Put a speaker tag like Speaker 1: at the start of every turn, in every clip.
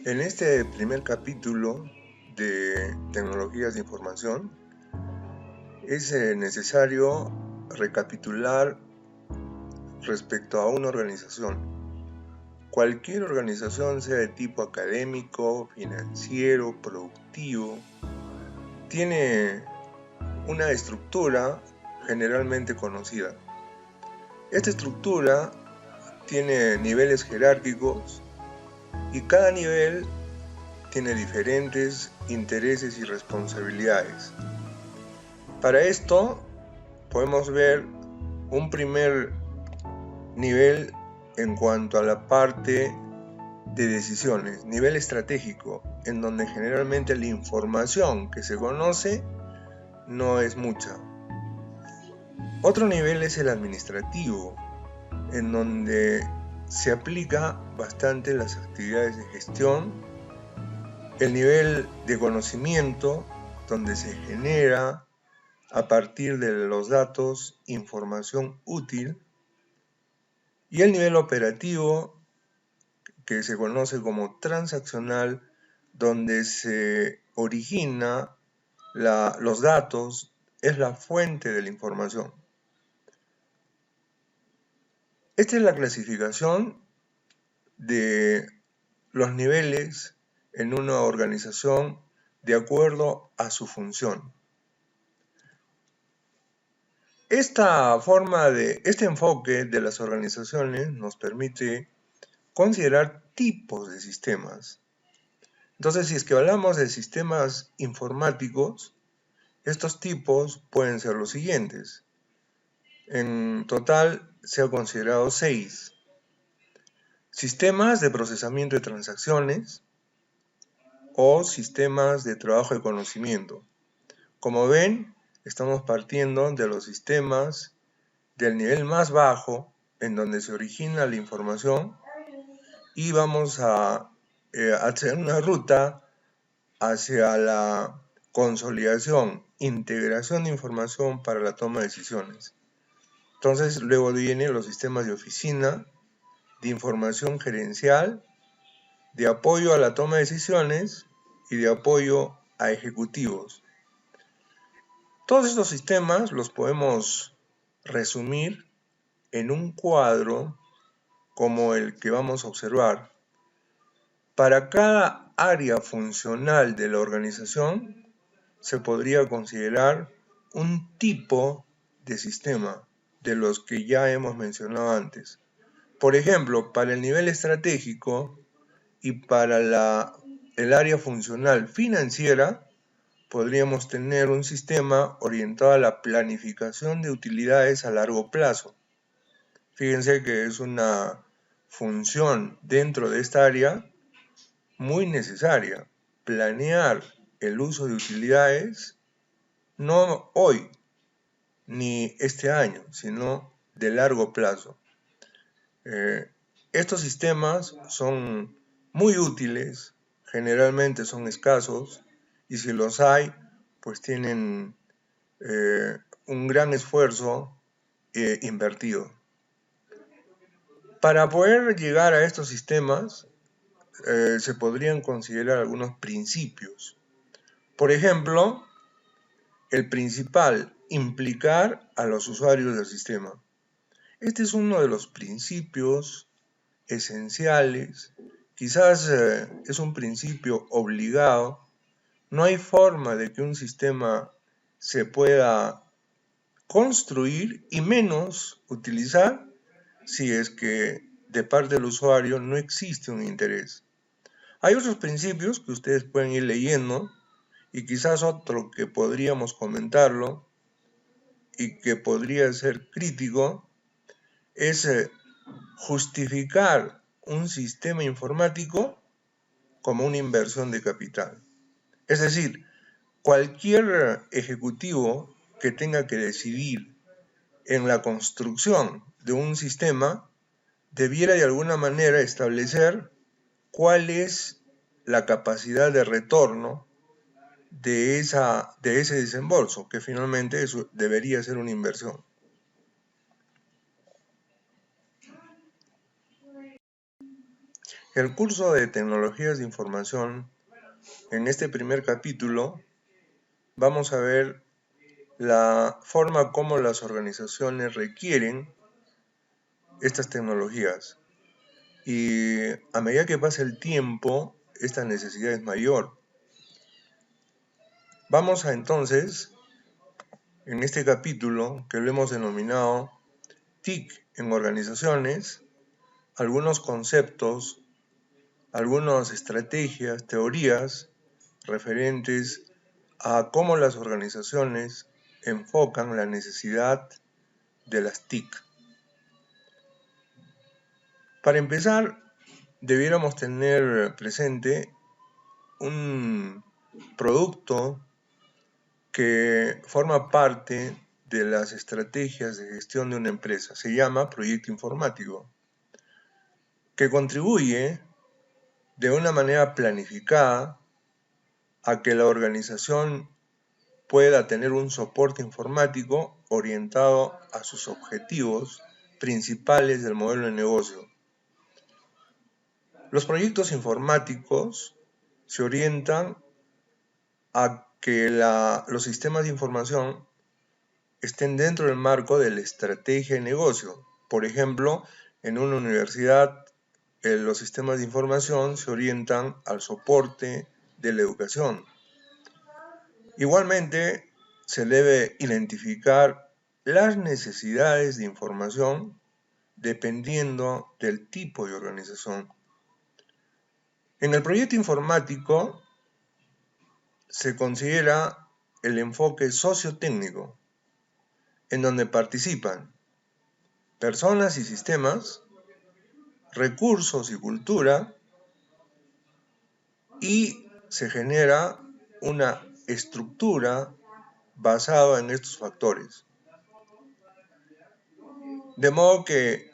Speaker 1: En este primer capítulo de tecnologías de información es necesario recapitular respecto a una organización. Cualquier organización, sea de tipo académico, financiero, productivo, tiene una estructura generalmente conocida. Esta estructura tiene niveles jerárquicos y cada nivel tiene diferentes intereses y responsabilidades. Para esto podemos ver un primer nivel en cuanto a la parte de decisiones, nivel estratégico, en donde generalmente la información que se conoce no es mucha. Otro nivel es el administrativo, en donde se aplica bastante las actividades de gestión. El nivel de conocimiento, donde se genera a partir de los datos información útil. Y el nivel operativo, que se conoce como transaccional, donde se origina los datos, es la fuente de la información. Esta es la clasificación de los niveles en una organización de acuerdo a su función. Este enfoque de las organizaciones nos permite considerar tipos de sistemas. Entonces, si es que hablamos de sistemas informáticos, estos tipos pueden ser los siguientes. En total se han considerado 6. Sistemas de procesamiento de transacciones o sistemas de trabajo de conocimiento. Como ven, estamos partiendo de los sistemas del nivel más bajo, en donde se origina la información, y vamos a hacer una ruta hacia la consolidación, integración de información para la toma de decisiones. Entonces, luego vienen los sistemas de oficina, de información gerencial, de apoyo a la toma de decisiones y de apoyo a ejecutivos. Todos estos sistemas los podemos resumir en un cuadro como el que vamos a observar. Para cada área funcional de la organización se podría considerar un tipo de sistema de los que ya hemos mencionado antes. Por ejemplo, para el nivel estratégico y para el área funcional financiera, podríamos tener un sistema orientado a la planificación de utilidades a largo plazo. Fíjense que es una función dentro de esta área muy necesaria, planear el uso de utilidades, no hoy ni este año, sino de largo plazo. Estos sistemas son muy útiles, generalmente son escasos, y si los hay, pues tienen un gran esfuerzo invertido. Para poder llegar a estos sistemas, se podrían considerar algunos principios. Por ejemplo, el principal, implicar a los usuarios del sistema. Este es uno de los principios esenciales, quizás es un principio obligado. No hay forma de que un sistema se pueda construir y menos utilizar si es que de parte del usuario no existe un interés. Hay otros principios que ustedes pueden ir leyendo y quizás otro que podríamos comentarlo y que podría ser crítico es justificar un sistema informático como una inversión de capital. Es decir, cualquier ejecutivo que tenga que decidir en la construcción de un sistema debiera de alguna manera establecer cuál es la capacidad de retorno de ese desembolso, que finalmente eso debería ser una inversión. El curso de Tecnologías de Información, en este primer capítulo, vamos a ver la forma como las organizaciones requieren estas tecnologías. Y a medida que pasa el tiempo, esta necesidad es mayor. Vamos a entonces, en este capítulo, que lo hemos denominado TIC en organizaciones, algunos conceptos, algunas estrategias, teorías referentes a cómo las organizaciones enfocan la necesidad de las TIC. Para empezar, debiéramos tener presente un producto que forma parte de las estrategias de gestión de una empresa. Se llama proyecto informático, que contribuye de una manera planificada a que la organización pueda tener un soporte informático orientado a sus objetivos principales del modelo de negocio. Los proyectos informáticos se orientan a que los sistemas de información estén dentro del marco de la estrategia de negocio. Por ejemplo, en una universidad, los sistemas de información se orientan al soporte de la educación. Igualmente, se debe identificar las necesidades de información dependiendo del tipo de organización. En el proyecto informático se considera el enfoque sociotécnico, en donde participan personas y sistemas, recursos y cultura, y se genera una estructura basada en estos factores. De modo que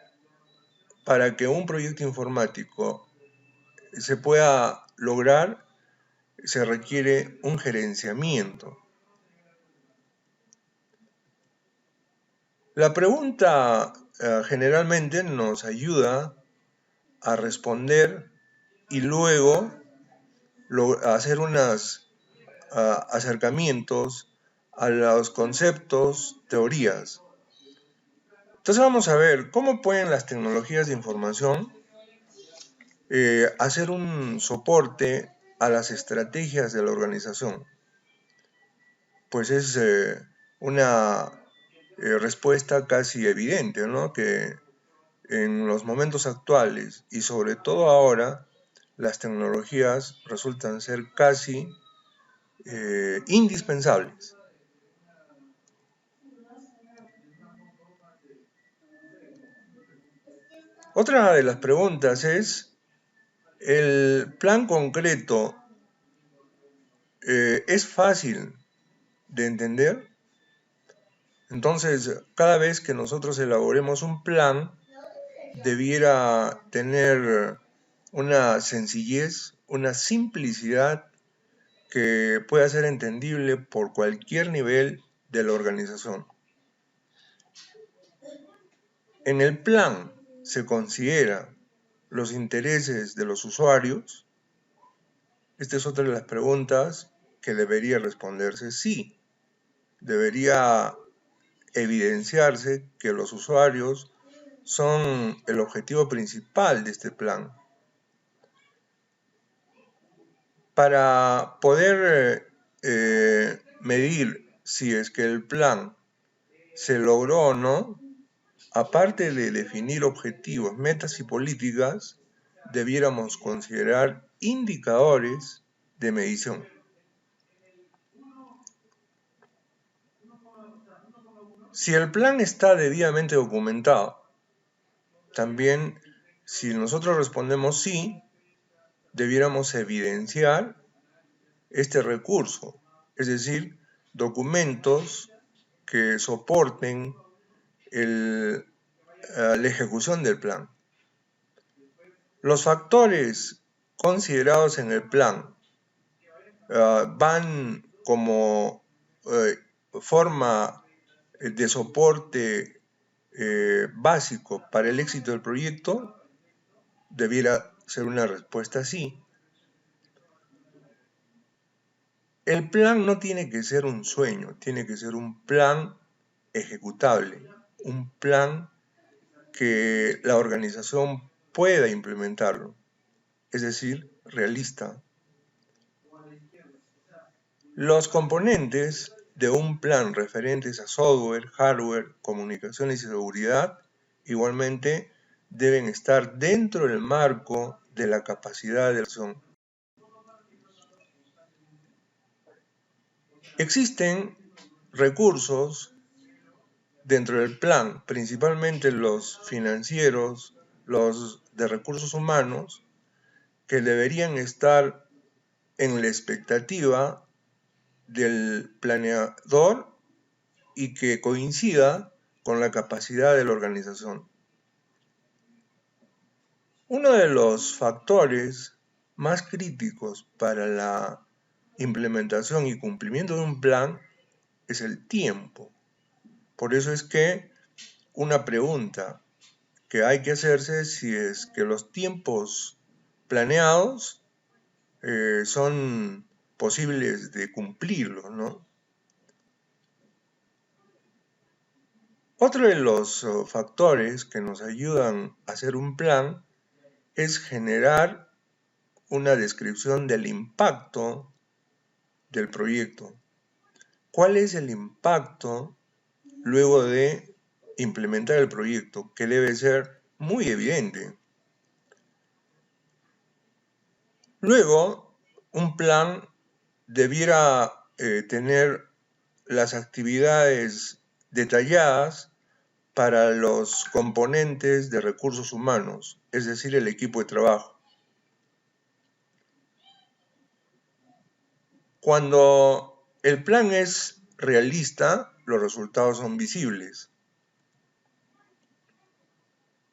Speaker 1: para que un proyecto informático se pueda lograr, se requiere un gerenciamiento. La pregunta generalmente nos ayuda a responder y luego hacer unos acercamientos a los conceptos, teorías. Entonces vamos a ver cómo pueden las tecnologías de información hacer un soporte a las estrategias de la organización. Pues es una respuesta casi evidente, ¿no? Que en los momentos actuales y sobre todo ahora, las tecnologías resultan ser casi indispensables. Otra de las preguntas es, ¿el plan concreto es fácil de entender? Entonces, cada vez que nosotros elaboremos un plan, debiera tener una sencillez, una simplicidad que pueda ser entendible por cualquier nivel de la organización. En el plan se considera los intereses de los usuarios. Esta es otra de las preguntas que debería responderse sí. Debería evidenciarse que los usuarios son el objetivo principal de este plan. Para poder medir si es que el plan se logró o no, aparte de definir objetivos, metas y políticas, debiéramos considerar indicadores de medición. Si el plan está debidamente documentado, también si nosotros respondemos sí, debiéramos evidenciar este recurso, es decir, documentos que soporten la ejecución del plan. Los factores considerados en el plan van como forma de soporte básico para el éxito del proyecto, debiera ser una respuesta sí. El plan no tiene que ser un sueño, tiene que ser un plan ejecutable, un plan que la organización pueda implementarlo, es decir, realista. Los componentes de un plan referentes a software, hardware, comunicaciones y seguridad igualmente deben estar dentro del marco de la capacidad de acción. Existen recursos dentro del plan, principalmente los financieros, los de recursos humanos, que deberían estar en la expectativa del planeador y que coincida con la capacidad de la organización. Uno de los factores más críticos para la implementación y cumplimiento de un plan es el tiempo. Por eso es que una pregunta que hay que hacerse si es que los tiempos planeados son posibles de cumplirlos, ¿no? Otro de los factores que nos ayudan a hacer un plan es generar una descripción del impacto del proyecto. ¿Cuál es el impacto luego de implementar el proyecto? Que debe ser muy evidente. Luego, un plan debiera tener las actividades detalladas para los componentes de recursos humanos, es decir, el equipo de trabajo. Cuando el plan es realista, los resultados son visibles.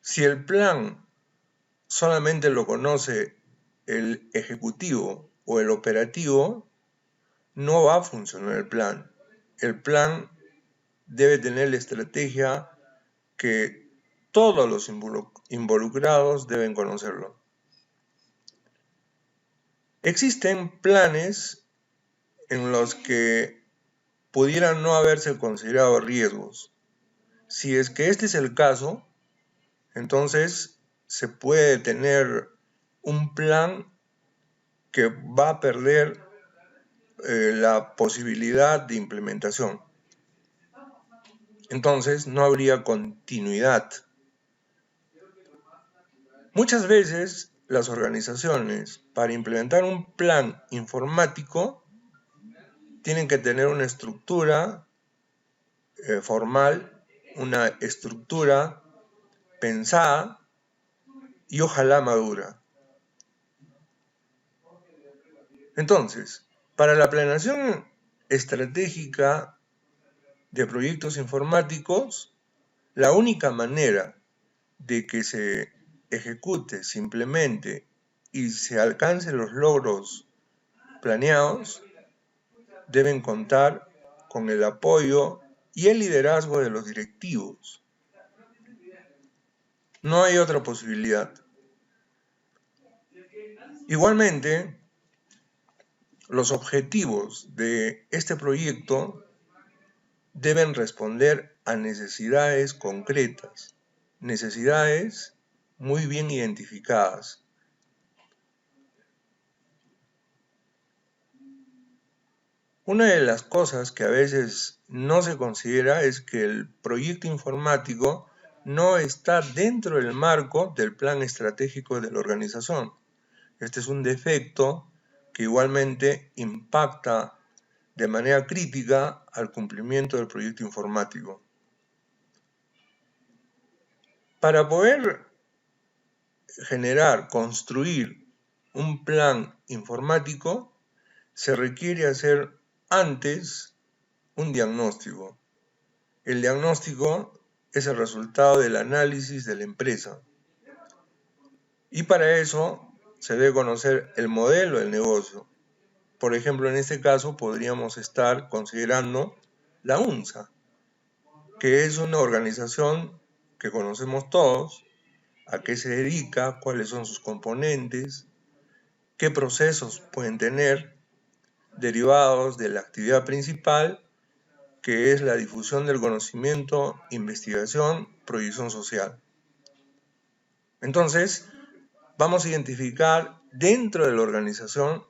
Speaker 1: Si el plan solamente lo conoce el ejecutivo o el operativo, no va a funcionar el plan. El plan debe tener la estrategia que todos los involucrados deben conocerlo. Existen planes en los que pudieran no haberse considerado riesgos. Si es que este es el caso, entonces se puede tener un plan que va a perder la posibilidad de implementación. Entonces no habría continuidad. Muchas veces las organizaciones, para implementar un plan informático, tienen que tener una estructura formal, una estructura pensada y ojalá madura. Entonces, para la planeación estratégica de proyectos informáticos, la única manera de que se ejecute, se implemente y se alcancen los logros planeados, deben contar con el apoyo y el liderazgo de los directivos. No hay otra posibilidad. Igualmente, los objetivos de este proyecto deben responder a necesidades concretas, necesidades muy bien identificadas. Una de las cosas que a veces no se considera es que el proyecto informático no está dentro del marco del plan estratégico de la organización. Este es un defecto que igualmente impacta de manera crítica al cumplimiento del proyecto informático. Para poder construir un plan informático, se requiere hacer antes un diagnóstico. El diagnóstico es el resultado del análisis de la empresa. Y para eso se debe conocer el modelo del negocio. Por ejemplo, en este caso podríamos estar considerando la UNSA, que es una organización que conocemos todos, a qué se dedica, cuáles son sus componentes, qué procesos pueden tener derivados de la actividad principal, que es la difusión del conocimiento, investigación, proyección social. Entonces, vamos a identificar dentro de la organización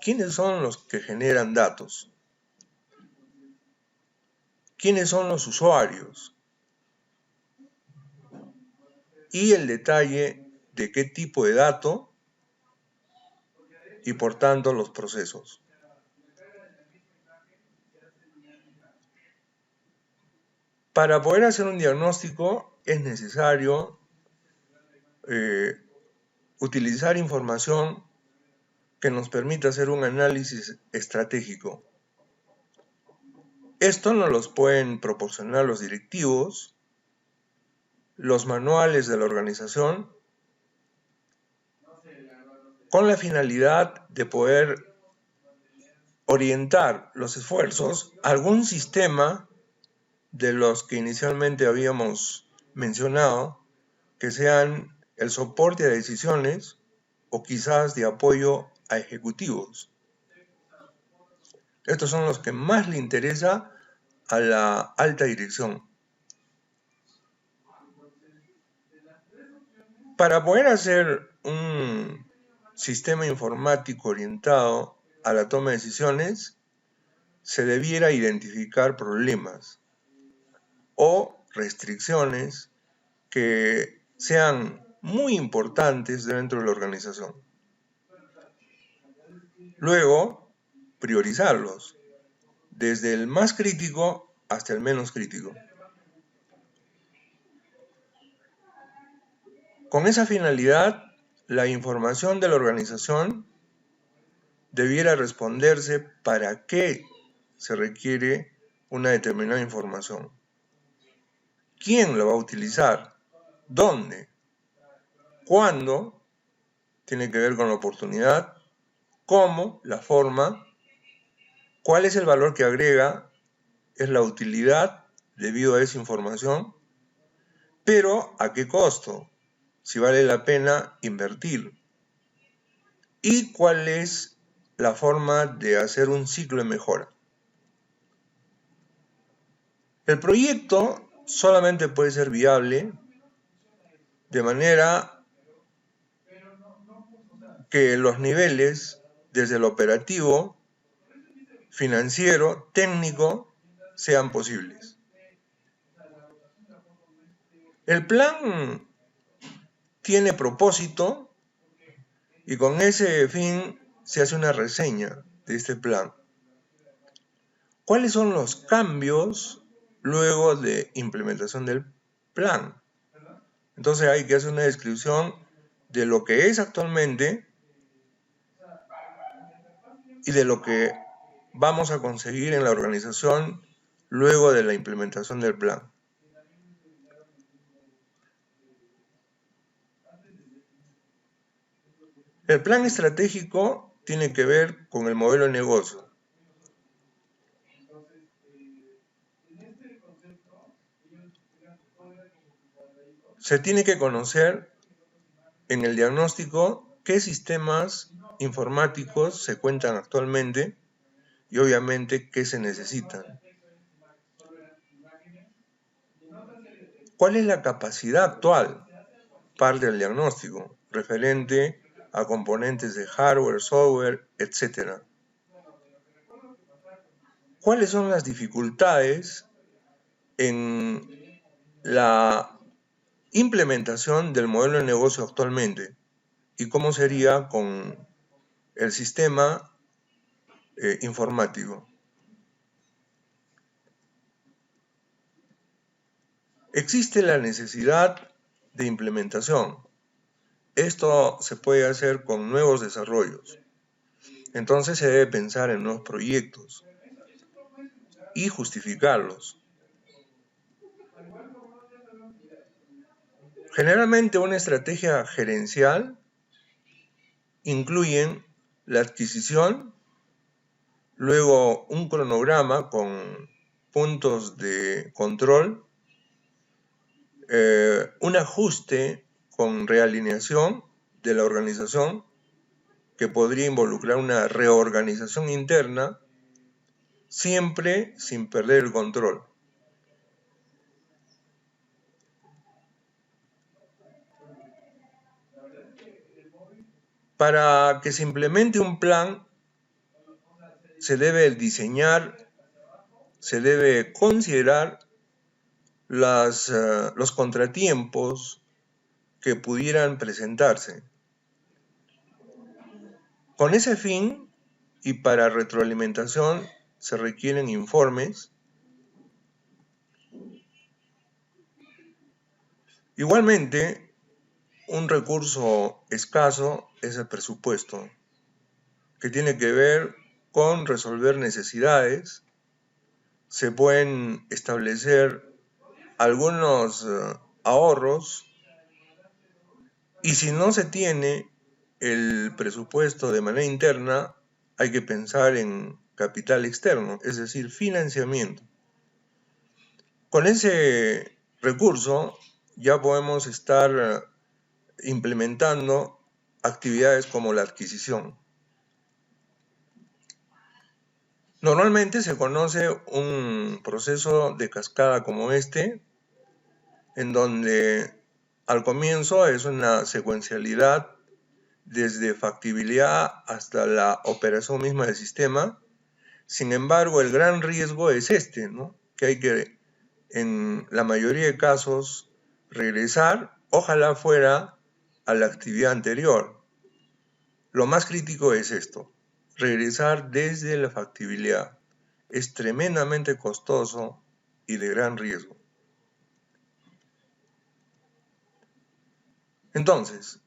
Speaker 1: quiénes son los que generan datos, quiénes son los usuarios y el detalle de qué tipo de dato y por tanto los procesos. Para poder hacer un diagnóstico es necesario utilizar información que nos permita hacer un análisis estratégico. Esto nos los pueden proporcionar los directivos, los manuales de la organización, con la finalidad de poder orientar los esfuerzos a algún sistema de los que inicialmente habíamos mencionado, que sean el soporte a decisiones o quizás de apoyo a ejecutivos. Estos son los que más le interesa a la alta dirección. Para poder hacer un sistema informático orientado a la toma de decisiones, se debiera identificar problemas o restricciones que sean muy importantes dentro de la organización. Luego, priorizarlos, desde el más crítico hasta el menos crítico. Con esa finalidad, la información de la organización debiera responderse para qué se requiere una determinada información. ¿Quién la va a utilizar? ¿Dónde? ¿Cuándo? Tiene que ver con la oportunidad. ¿Cómo? La forma. ¿Cuál es el valor que agrega? Es la utilidad debido a esa información. Pero, ¿a qué costo? Si vale la pena invertir. ¿Y cuál es la forma de hacer un ciclo de mejora? El proyecto solamente puede ser viable de manera que los niveles, desde el operativo, financiero, técnico, sean posibles. El plan tiene propósito y con ese fin se hace una reseña de este plan. ¿Cuáles son los cambios luego de implementación del plan? Entonces hay que hacer una descripción de lo que es actualmente y de lo que vamos a conseguir en la organización luego de la implementación del plan. El plan estratégico tiene que ver con el modelo de negocio. Se tiene que conocer en el diagnóstico qué sistemas informáticos se cuentan actualmente y obviamente qué se necesitan. ¿Cuál es la capacidad actual? Parte del diagnóstico, referente a componentes de hardware, software, etc. ¿Cuáles son las dificultades en la implementación del modelo de negocio actualmente? ¿Y cómo sería con el sistema informático? Existe la necesidad de implementación. Esto se puede hacer con nuevos desarrollos. Entonces se debe pensar en nuevos proyectos y justificarlos. Generalmente una estrategia gerencial incluye la adquisición, luego un cronograma con puntos de control, un ajuste con realineación de la organización, que podría involucrar una reorganización interna, siempre sin perder el control. Para que se implemente un plan, se debe diseñar, se debe considerar los contratiempos que pudieran presentarse. Con ese fin y para retroalimentación se requieren informes. Igualmente, un recurso escaso es el presupuesto, que tiene que ver con resolver necesidades. Se pueden establecer algunos ahorros, y si no se tiene el presupuesto de manera interna, hay que pensar en capital externo, es decir, financiamiento. Con ese recurso ya podemos estar implementando actividades como la adquisición. Normalmente se conoce un proceso de cascada como este, en donde al comienzo es una secuencialidad desde factibilidad hasta la operación misma del sistema. Sin embargo, el gran riesgo es este, ¿no? Que hay que, en la mayoría de casos, regresar, ojalá fuera a la actividad anterior. Lo más crítico es esto, regresar desde la factibilidad. Es tremendamente costoso y de gran riesgo. Entonces,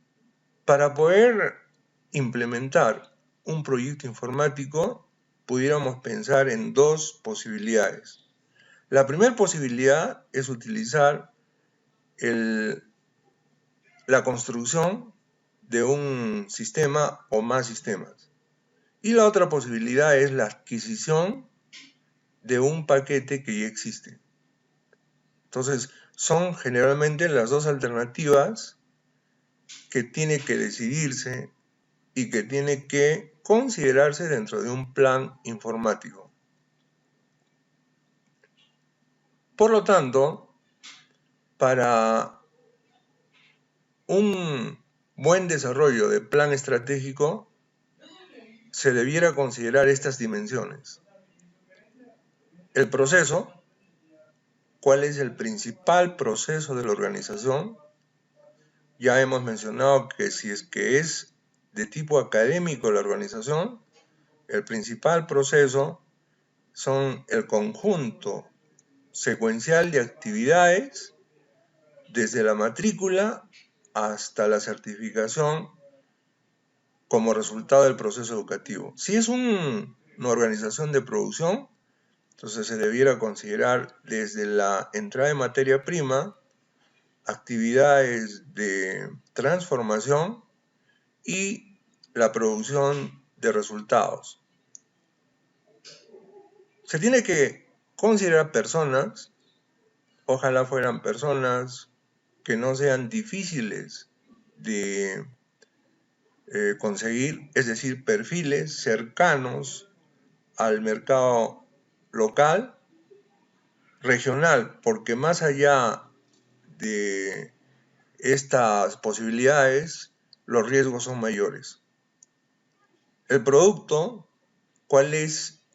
Speaker 1: para poder implementar un proyecto informático, pudiéramos pensar en dos posibilidades. La primera posibilidad es utilizar la construcción de un sistema o más sistemas. Y la otra posibilidad es la adquisición de un paquete que ya existe. Entonces, son generalmente las dos alternativas que tiene que decidirse y que tiene que considerarse dentro de un plan informático. Por lo tanto, para un buen desarrollo de plan estratégico, se debiera considerar estas dimensiones. El proceso, ¿cuál es el principal proceso de la organización? Ya hemos mencionado que si es que es de tipo académico la organización, el principal proceso son el conjunto secuencial de actividades desde la matrícula hasta la certificación como resultado del proceso educativo. Si es una organización de producción, entonces se debiera considerar desde la entrada de materia prima, actividades de transformación y la producción de resultados. Se tiene que considerar personas, ojalá fueran personas que no sean difíciles de conseguir, es decir, perfiles cercanos al mercado local, regional, porque más allá de estas posibilidades, los riesgos son mayores. El producto, ¿cuál es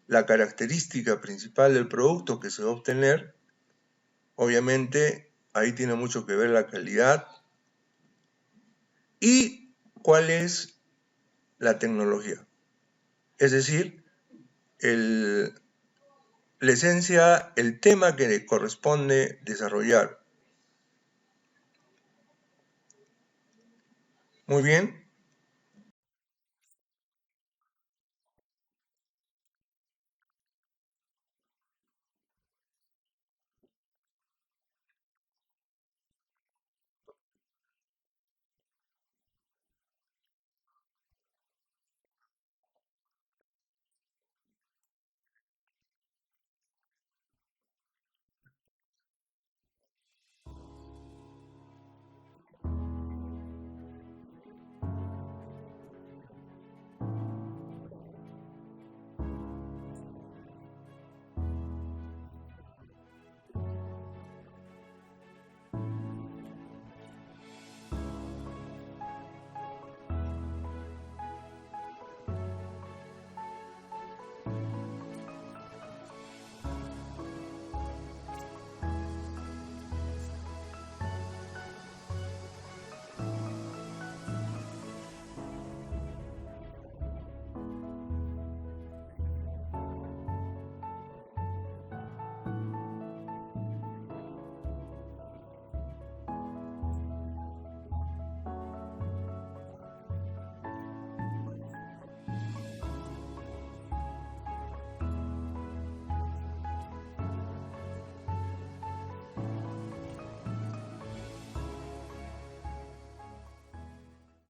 Speaker 1: la característica principal del producto que se va a obtener? Obviamente, ahí tiene mucho que ver la calidad. ¿Y cuál es la tecnología? Es decir, la esencia, el tema que le corresponde desarrollar. Muy bien,